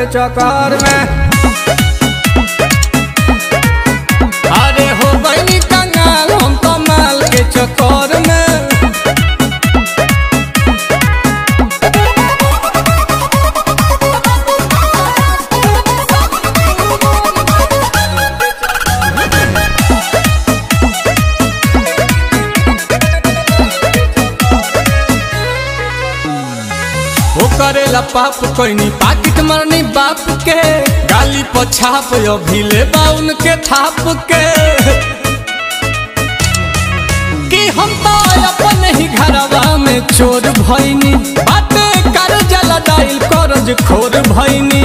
चक्कर में। अरे हो गई कंगाल हम तो माल के चक्कर में। वो करेला पाप कोई नहीं पाकिट मरनी बाप के, गाली पछाप अभी ले बाउन के थाप के। कि हम तो अपने ही घरवा में चोर भइनी, बातें कर जला डाइल करज खोर भइनी।